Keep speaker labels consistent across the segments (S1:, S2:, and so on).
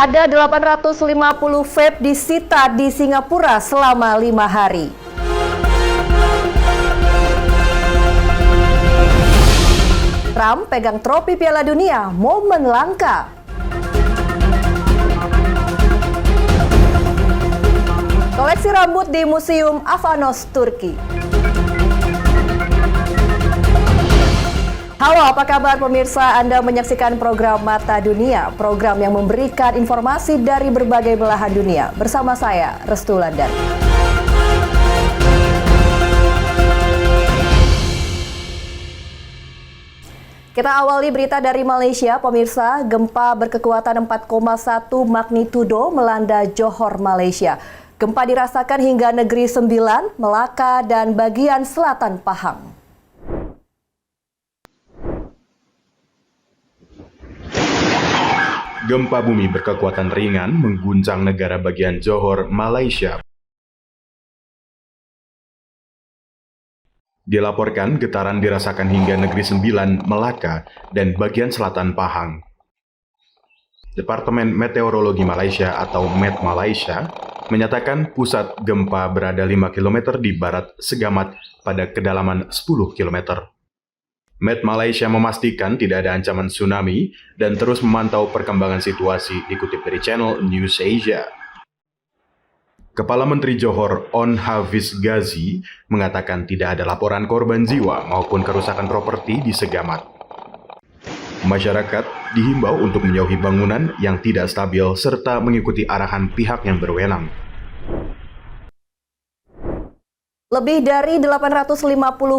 S1: Ada 850 vape disita di Singapura selama 5 hari. Trump pegang trofi Piala Dunia, momen langka. Koleksi rambut di Museum Avanos, Turki. Halo, apa kabar pemirsa? Anda menyaksikan program Mata Dunia, program yang memberikan informasi dari berbagai belahan dunia. Bersama saya, Restu Landan. Kita awali berita dari Malaysia, pemirsa. Gempa berkekuatan 4,1 magnitudo melanda Johor, Malaysia. Gempa dirasakan hingga Negeri Sembilan, Melaka, dan bagian selatan Pahang.
S2: Gempa bumi berkekuatan ringan mengguncang negara bagian Johor, Malaysia. Dilaporkan getaran dirasakan hingga Negeri Sembilan, Melaka, dan bagian selatan Pahang. Departemen Meteorologi Malaysia atau Met Malaysia menyatakan pusat gempa berada 5 km di barat Segamat pada kedalaman 10 km. Met Malaysia memastikan tidak ada ancaman tsunami dan terus memantau perkembangan situasi, dikutip dari channel News Asia. Kepala Menteri Johor On Hafiz Ghazi mengatakan tidak ada laporan korban jiwa maupun kerusakan properti di Segamat. Masyarakat dihimbau untuk menjauhi bangunan yang tidak stabil serta mengikuti arahan pihak yang berwenang.
S1: Lebih dari 850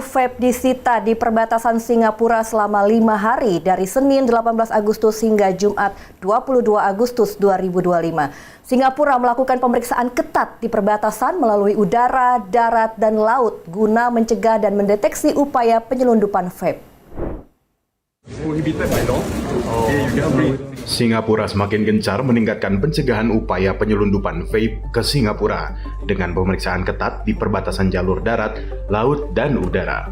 S1: vape disita di perbatasan Singapura selama 5 hari dari Senin 18 Agustus hingga Jumat 22 Agustus 2025. Singapura melakukan pemeriksaan ketat di perbatasan melalui udara, darat, dan laut guna mencegah dan mendeteksi upaya penyelundupan vape.
S2: Singapura semakin gencar meningkatkan pencegahan upaya penyelundupan vape ke Singapura dengan pemeriksaan ketat di perbatasan jalur darat, laut, dan udara.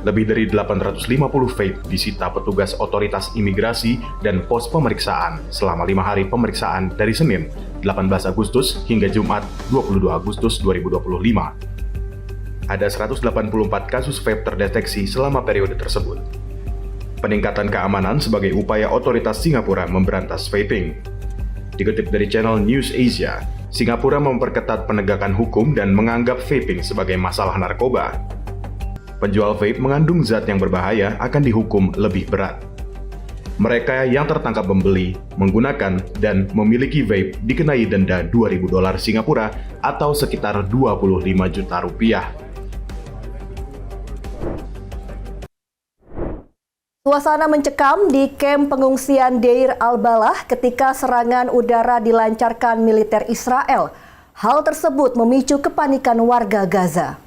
S2: Lebih dari 850 vape disita petugas otoritas imigrasi dan pos pemeriksaan selama 5 hari pemeriksaan dari Senin 18 Agustus hingga Jumat 22 Agustus 2025. Ada 184 kasus vape terdeteksi selama periode tersebut. Peningkatan keamanan sebagai upaya otoritas Singapura memberantas vaping. Dikutip dari channel News Asia, Singapura memperketat penegakan hukum dan menganggap vaping sebagai masalah narkoba. Penjual vape mengandung zat yang berbahaya akan dihukum lebih berat. Mereka yang tertangkap membeli, menggunakan, dan memiliki vape dikenai denda $2.000 Singapura atau sekitar 25 juta rupiah.
S1: Suasana mencekam di kamp pengungsian Deir al-Balah ketika serangan udara dilancarkan militer Israel. Hal tersebut memicu kepanikan warga Gaza.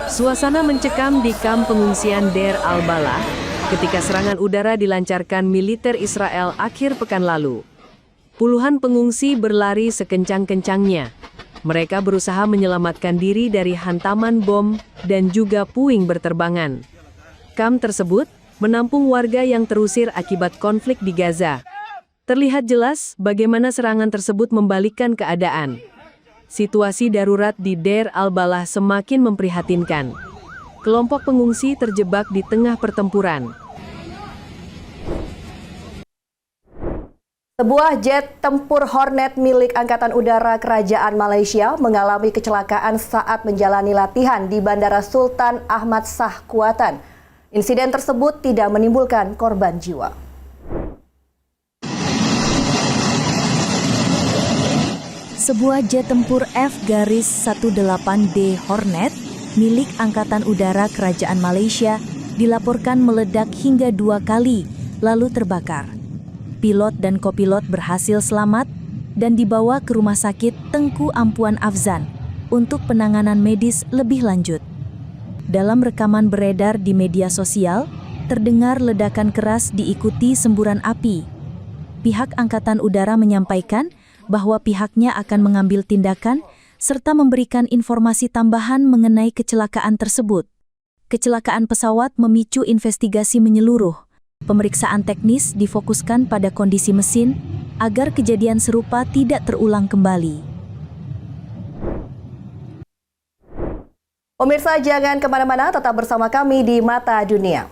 S3: Suasana mencekam di kamp pengungsian Deir al-Balah ketika serangan udara dilancarkan militer Israel akhir pekan lalu. Puluhan pengungsi berlari sekencang-kencangnya. Mereka berusaha menyelamatkan diri dari hantaman bom dan juga puing berterbangan. Kamp tersebut menampung warga yang terusir akibat konflik di Gaza. Terlihat jelas bagaimana serangan tersebut membalikkan keadaan. Situasi darurat di Deir al-Balah semakin memprihatinkan. Kelompok pengungsi terjebak di tengah pertempuran.
S1: Sebuah jet tempur Hornet milik Angkatan Udara Kerajaan Malaysia mengalami kecelakaan saat menjalani latihan di Bandara Sultan Ahmad Shah Kuantan. Insiden tersebut tidak menimbulkan korban jiwa.
S4: Sebuah jet tempur F-18D Hornet milik Angkatan Udara Kerajaan Malaysia dilaporkan meledak hingga 2 kali lalu terbakar. Pilot dan kopilot berhasil selamat dan dibawa ke Rumah Sakit Tengku Ampuan Afzan untuk penanganan medis lebih lanjut. Dalam rekaman beredar di media sosial, terdengar ledakan keras diikuti semburan api. Pihak Angkatan Udara menyampaikan bahwa pihaknya akan mengambil tindakan serta memberikan informasi tambahan mengenai kecelakaan tersebut. Kecelakaan pesawat memicu investigasi menyeluruh. Pemeriksaan teknis difokuskan pada kondisi mesin agar kejadian serupa tidak terulang kembali.
S1: Pemirsa, jangan kemana-mana, tetap bersama kami di Mata Dunia.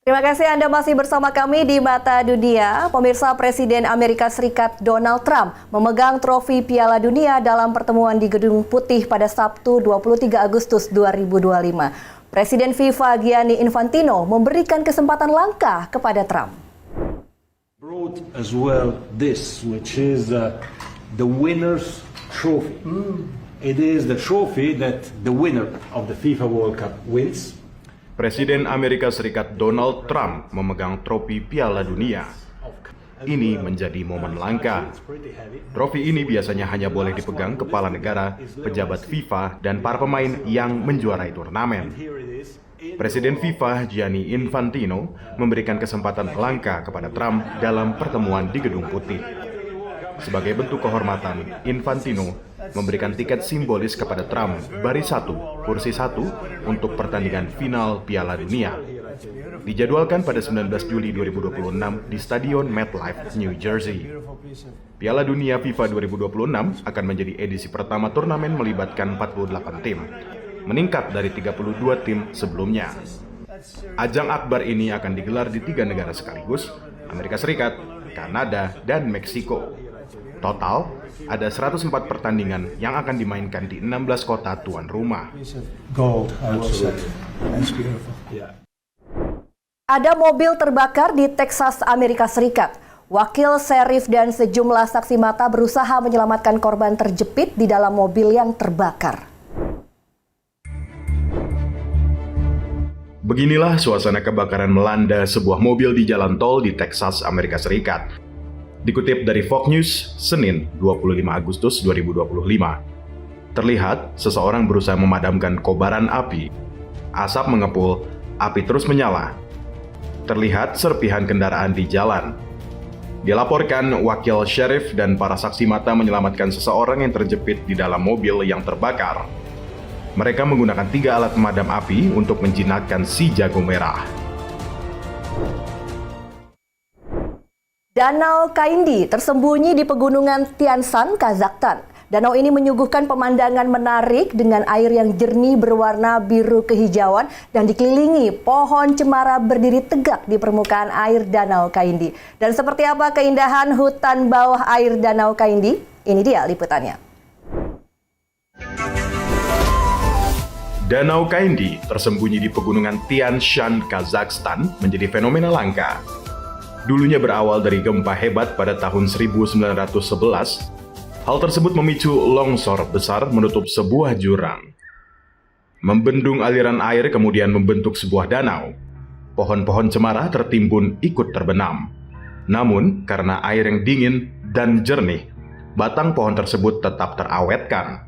S1: Terima kasih Anda masih bersama kami di Mata Dunia. Pemirsa, Presiden Amerika Serikat Donald Trump memegang trofi Piala Dunia dalam pertemuan di Gedung Putih pada Sabtu 23 Agustus 2025. Presiden FIFA Gianni Infantino memberikan kesempatan langka kepada Trump.
S5: Brought as well this, which is the winner's trophy. It is the trophy that the winner of the FIFA World Cup wins.
S2: Presiden Amerika Serikat Donald Trump memegang trofi Piala Dunia. Ini menjadi momen langka. Trofi ini biasanya hanya boleh dipegang kepala negara, pejabat FIFA, dan para pemain yang menjuarai turnamen. Presiden FIFA Gianni Infantino memberikan kesempatan langka kepada Trump dalam pertemuan di Gedung Putih. Sebagai bentuk kehormatan, Infantino memberikan tiket simbolis kepada Trump baris 1, kursi 1 untuk pertandingan final Piala Dunia. Dijadwalkan pada 19 Juli 2026 di Stadion MetLife, New Jersey. Piala Dunia FIFA 2026 akan menjadi edisi pertama turnamen melibatkan 48 tim, meningkat dari 32 tim sebelumnya. Ajang akbar ini akan digelar di 3 negara sekaligus, Amerika Serikat, Kanada, dan Meksiko. Total, ada 104 pertandingan yang akan dimainkan di 16 kota tuan rumah.
S1: Ada mobil terbakar di Texas, Amerika Serikat. Wakil serif dan sejumlah saksi mata berusaha menyelamatkan korban terjepit di dalam mobil yang terbakar.
S2: Beginilah suasana kebakaran melanda sebuah mobil di jalan tol di Texas, Amerika Serikat. Dikutip dari Fox News, Senin 25 Agustus 2025. Terlihat seseorang berusaha memadamkan kobaran api. Asap mengepul, api terus menyala. Terlihat serpihan kendaraan di jalan. Dilaporkan wakil sheriff dan para saksi mata menyelamatkan seseorang yang terjepit di dalam mobil yang terbakar. Mereka menggunakan 3 alat pemadam api untuk menjinakkan si jago merah.
S1: Danau Kaindi tersembunyi di pegunungan Tian Shan, Kazakhstan. Danau ini menyuguhkan pemandangan menarik dengan air yang jernih berwarna biru kehijauan dan dikelilingi pohon cemara berdiri tegak di permukaan air Danau Kaindi. Dan seperti apa keindahan hutan bawah air Danau Kaindi? Ini dia liputannya.
S2: Danau Kaindi tersembunyi di pegunungan Tian Shan, Kazakhstan menjadi fenomena langka. Dulunya berawal dari gempa hebat pada tahun 1911, hal tersebut memicu longsor besar menutup sebuah jurang. Membendung aliran air kemudian membentuk sebuah danau. Pohon-pohon cemara tertimbun ikut terbenam. Namun, karena air yang dingin dan jernih, batang pohon tersebut tetap terawetkan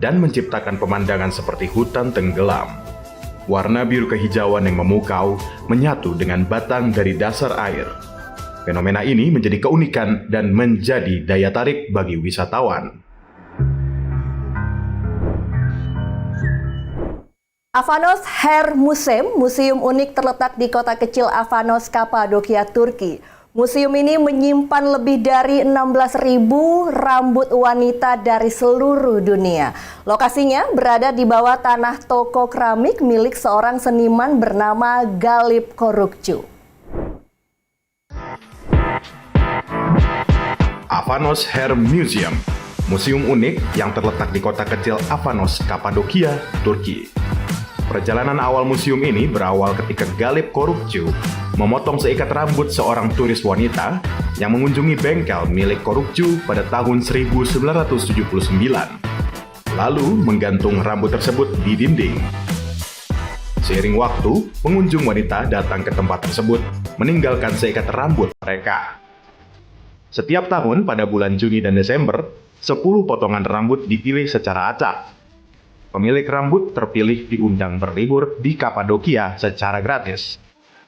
S2: dan menciptakan pemandangan seperti hutan tenggelam. Warna biru kehijauan yang memukau menyatu dengan batang dari dasar air. Fenomena ini menjadi keunikan dan menjadi daya tarik bagi wisatawan.
S1: Avanos Hair Museum, museum unik terletak di kota kecil Avanos, Kapadokia, Turki. Museum ini menyimpan lebih dari 16.000 rambut wanita dari seluruh dunia. Lokasinya berada di bawah tanah toko keramik milik seorang seniman bernama Galip Korukcu.
S2: Avanos Hair Museum, museum unik yang terletak di kota kecil Avanos, Kapadokia, Turki. Perjalanan awal museum ini berawal ketika Galip Korukcu memotong seikat rambut seorang turis wanita yang mengunjungi bengkel milik Korukcu pada tahun 1979. Lalu menggantung rambut tersebut di dinding. Seiring waktu, pengunjung wanita datang ke tempat tersebut meninggalkan seikat rambut mereka. Setiap tahun pada bulan Juni dan Desember, 10 potongan rambut dipilih secara acak. Pemilik rambut terpilih diundang berlibur di Kapadokia secara gratis.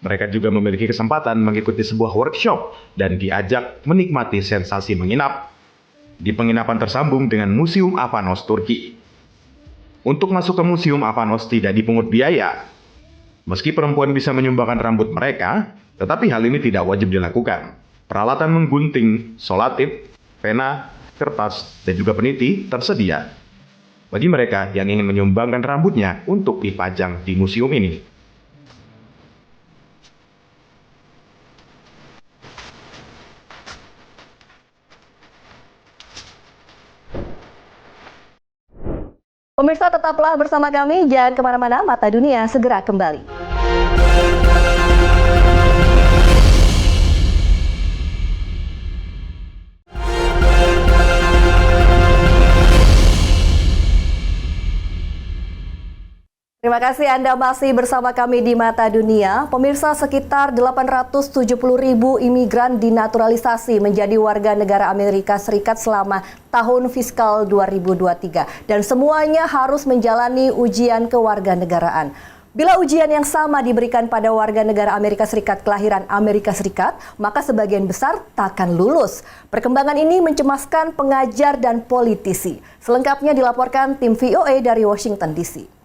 S2: Mereka juga memiliki kesempatan mengikuti sebuah workshop dan diajak menikmati sensasi menginap di penginapan tersambung dengan Museum Avanos, Turki. Untuk masuk ke Museum Avanos tidak dipungut biaya. Meski perempuan bisa menyumbangkan rambut mereka, tetapi hal ini tidak wajib dilakukan. Peralatan menggunting, solatif, pena, kertas, dan juga peniti tersedia bagi mereka yang ingin menyumbangkan rambutnya untuk dipajang di museum ini.
S1: Pemirsa, tetaplah bersama kami, jangan kemana-mana, Mata Dunia segera kembali. Terima kasih Anda masih bersama kami di Mata Dunia. Pemirsa, sekitar 870.000 imigran dinaturalisasi menjadi warga negara Amerika Serikat selama tahun fiskal 2023. Dan semuanya harus menjalani ujian kewarganegaraan. Bila ujian yang sama diberikan pada warga negara Amerika Serikat kelahiran Amerika Serikat, maka sebagian besar takkan lulus. Perkembangan ini mencemaskan pengajar dan politisi. Selengkapnya dilaporkan tim VOA dari Washington DC.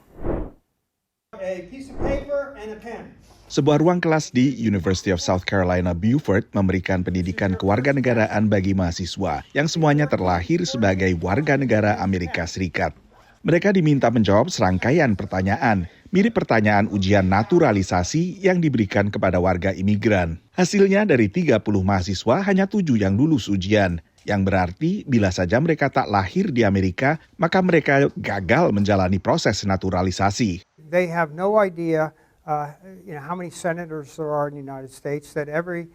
S6: Sebuah ruang kelas di University of South Carolina, Beaufort memberikan pendidikan kewarganegaraan bagi mahasiswa yang semuanya terlahir sebagai warga negara Amerika Serikat. Mereka diminta menjawab serangkaian pertanyaan, mirip pertanyaan ujian naturalisasi yang diberikan kepada warga imigran. Hasilnya dari 30 mahasiswa hanya 7 yang lulus ujian, yang berarti bila saja mereka tak lahir di Amerika, maka mereka gagal menjalani proses naturalisasi.
S7: They have no idea, how many senators there are in the United States. That every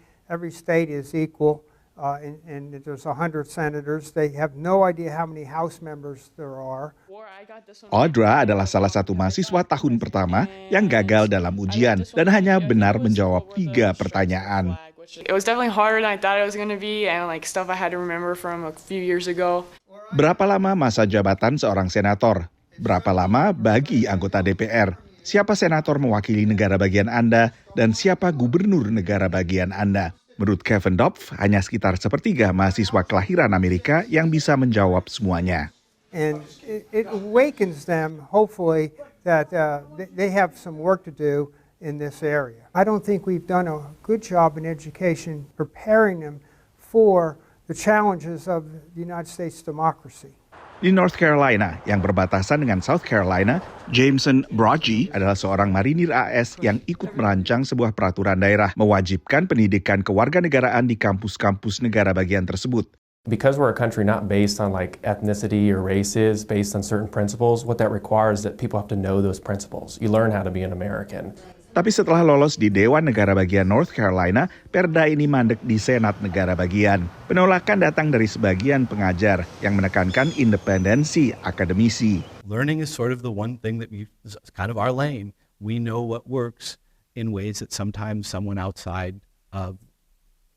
S7: state is equal, and there's 100 senators. They have no idea how many House members there are.
S6: Audra adalah salah satu mahasiswa tahun pertama yang gagal dalam ujian dan hanya benar menjawab 3 pertanyaan.
S8: It was definitely harder than I thought it was going to be, and stuff I had to remember from a few years ago.
S6: Berapa lama masa jabatan seorang senator? Berapa lama bagi anggota DPR? Siapa senator mewakili negara bagian Anda dan siapa gubernur negara bagian Anda? Menurut Kevin Dopf, hanya sekitar sepertiga mahasiswa kelahiran Amerika yang bisa menjawab semuanya.
S7: And it awakens them, hopefully, that they have some work to do in this area. I don't think we've done a good job in education preparing them for the challenges of the United States democracy.
S6: Di North Carolina, yang berbatasan dengan South Carolina, Jameson Broggie adalah seorang marinir AS yang ikut merancang sebuah peraturan daerah mewajibkan pendidikan kewarganegaraan di kampus-kampus negara bagian tersebut.
S9: Because we're a country not based on ethnicity or races, based on certain principles, what that requires is that people have to know those principles. You learn how to be an American.
S6: Tapi setelah lolos di Dewan Negara Bagian North Carolina, perda ini mandek di Senat Negara Bagian. Penolakan datang dari sebagian pengajar yang menekankan independensi akademisi.
S10: Learning is sort of the one thing that is kind of our lane. We know what works in ways that sometimes someone outside of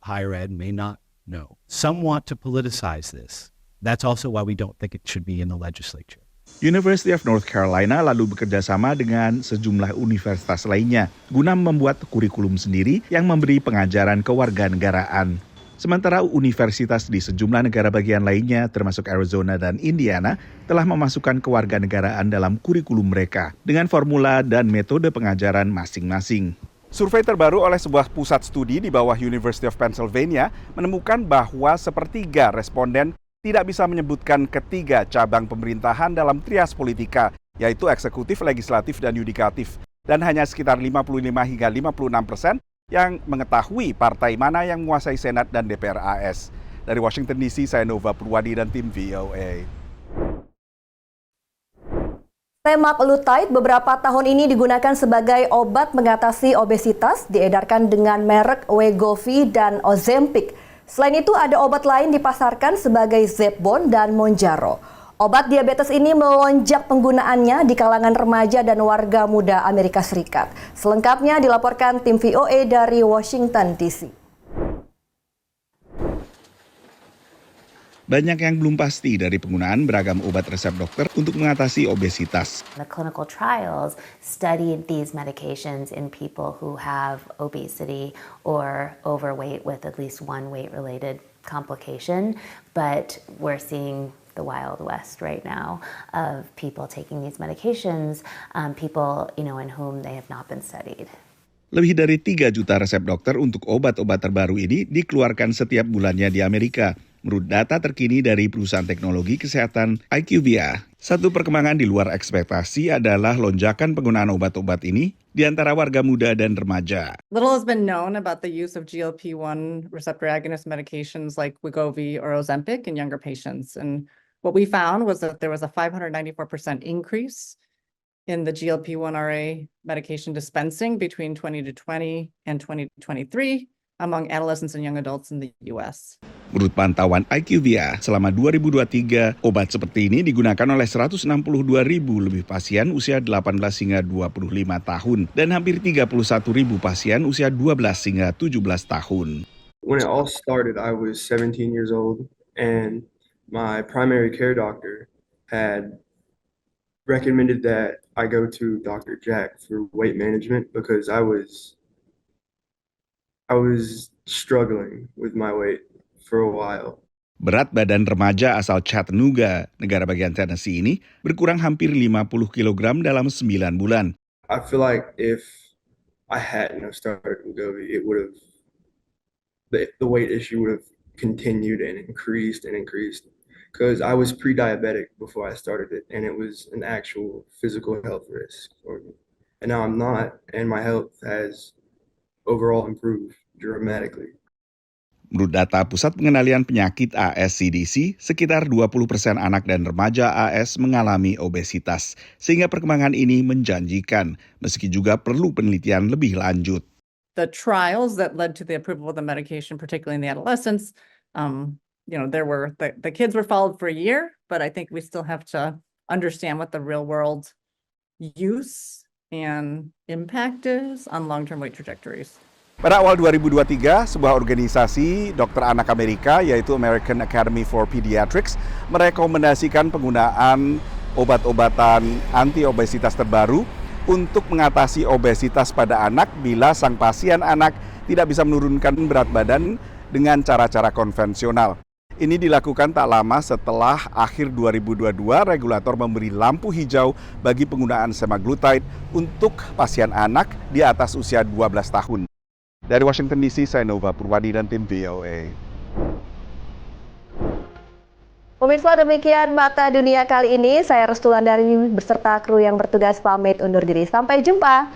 S10: higher ed may not know. Some want to politicize this. That's also why we don't think it should be in the legislature.
S6: University of North Carolina lalu bekerja sama dengan sejumlah universitas lainnya guna membuat kurikulum sendiri yang memberi pengajaran kewarganegaraan. Sementara universitas di sejumlah negara bagian lainnya termasuk Arizona dan Indiana telah memasukkan kewarganegaraan dalam kurikulum mereka dengan formula dan metode pengajaran masing-masing. Survei terbaru oleh sebuah pusat studi di bawah University of Pennsylvania menemukan bahwa sepertiga responden tidak bisa menyebutkan ketiga cabang pemerintahan dalam trias politika, yaitu eksekutif, legislatif, dan yudikatif. Dan hanya sekitar 55 hingga 56% yang mengetahui partai mana yang menguasai Senat dan DPR AS. Dari Washington DC, saya Nova Purwadi dan tim VOA.
S1: Semaglutide beberapa tahun ini digunakan sebagai obat mengatasi obesitas, diedarkan dengan merek Wegovy dan Ozempic. Selain itu, ada obat lain dipasarkan sebagai Zepbound dan Mounjaro. Obat diabetes ini melonjak penggunaannya di kalangan remaja dan warga muda Amerika Serikat. Selengkapnya dilaporkan tim VOA dari Washington DC.
S6: Banyak yang belum pasti dari penggunaan beragam obat resep dokter untuk mengatasi obesitas.
S11: The clinical trials studied these medications in people who have obesity or overweight with at least one weight-related complication, but we're seeing the Wild West right now of people taking these medications, people in whom they have not been studied.
S6: Lebih dari 3 juta resep dokter untuk obat-obat terbaru ini dikeluarkan setiap bulannya di Amerika. Menurut data terkini dari perusahaan teknologi kesehatan IQVIA, satu perkembangan di luar ekspektasi adalah lonjakan penggunaan obat-obat ini di antara warga muda dan remaja.
S12: Little has been known about the use of GLP-1 receptor agonist medications like Wegovy or Ozempic in younger patients. And what we found was that there was a 594% increase in the GLP-1RA medication dispensing between 2020 and 2023 among adolescents and young adults in the U.S.
S6: Menurut pantauan IQVIA, selama 2023, obat seperti ini digunakan oleh 162.000 lebih pasien usia 18 hingga 25 tahun dan hampir 31.000 pasien usia 12 hingga 17 tahun.
S13: When it all started, I was 17 years old and my primary care doctor had recommended that I go to Dr. Jack for weight management because I was struggling with my weight for a while.
S6: Berat badan remaja asal Chattanooga, negara bagian Tennessee ini berkurang hampir 50 kg dalam 9 bulan.
S13: I feel like if I hadn't started Wegovy, it would have the weight issue would have continued and increased because I was pre-diabetic before I started it and it was an actual physical health risk for me. And now I'm not, and my health has overall improved dramatically.
S6: Menurut data Pusat Pengendalian Penyakit AS CDC, sekitar 20% anak dan remaja AS mengalami obesitas, sehingga perkembangan ini menjanjikan, meski juga perlu penelitian lebih lanjut.
S12: The trials that led to the approval of the medication, particularly in the adolescents, the kids were followed for a year, but I think we still have to understand what the real world use and impact is on long-term weight trajectories.
S6: Pada awal 2023, sebuah organisasi dokter anak Amerika, yaitu American Academy for Pediatrics, merekomendasikan penggunaan obat-obatan anti-obesitas terbaru untuk mengatasi obesitas pada anak bila sang pasien anak tidak bisa menurunkan berat badan dengan cara-cara konvensional. Ini dilakukan tak lama setelah akhir 2022, regulator memberi lampu hijau bagi penggunaan semaglutide untuk pasien anak di atas usia 12 tahun. Dari Washington DC, saya Nova Purwadi dan tim VOA.
S1: Pemirsa, demikian Mata Dunia kali ini. Saya Restu Landari beserta kru yang bertugas pamit undur diri. Sampai jumpa.